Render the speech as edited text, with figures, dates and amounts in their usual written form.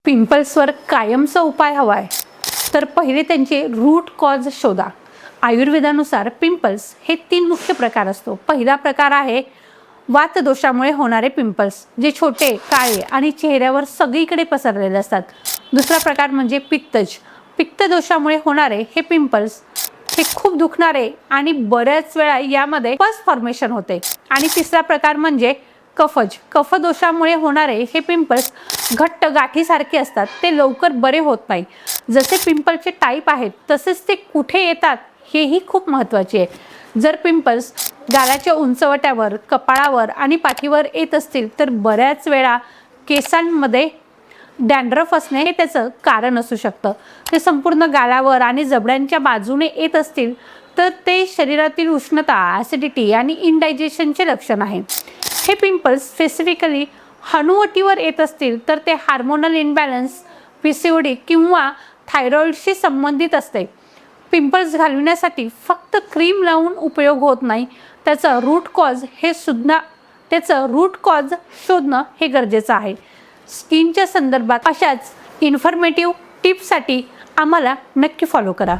पिंपल्सवर कायमचा उपाय हवा आहे तर पहिले त्यांचे रूट कॉज शोधा। आयुर्वेदानुसार पिंपल्स हे 3 मुख्य प्रकार असतो। पहिला प्रकार आहे वातदोषामुळे होणारे पिंपल्स, जे छोटे, काळे आणि चेहऱ्यावर सगळीकडे पसरलेले असतात। दुसरा प्रकार म्हणजे पित्तज, पित्तदोषामुळे होणारे हे पिंपल्स हे खूप दुखणारे आणि बऱ्याच वेळा यामध्ये पस फॉर्मेशन होते। आणि तिसरा प्रकार म्हणजे कफज, कफदोषामुळे होणारे हे पिंपल्स घट्ट गाठीसारखे असतात, ते लवकर बरे होत नाही। जसे पिंपलचे टाईप आहेत तसेच ते कुठे येतात हेही खूप महत्त्वाचे आहे। जर पिंपल्स गालाच्या उंचवट्यावर, कपाळावर आणि पाठीवर येत असतील तर बऱ्याच वेळा केसांमध्ये डॅन्ड्रफ असणे हे त्याचं कारण असू शकतं। ते संपूर्ण गालावर आणि जबड्यांच्या बाजूने येत असतील तर ते शरीरातील उष्णता, ॲसिडिटी आणि इनडायजेशनचे लक्षण आहे। हे पिंपल्स स्पेसिफिकली हनुवटीवर येत असतील तर ते हार्मोनल इनबॅलन्स, PCOD किंवा थायरॉईडशी संबंधित असते। पिंपल्स घालवण्यासाठी फक्त क्रीम लावून उपयोग होत नाही, त्याचं रूट कॉज शोधणं हे गरजेचं आहे। स्किनच्या संदर्भात अशाच इन्फॉर्मेटिव्ह टिप्ससाठी आम्हाला नक्की फॉलो करा।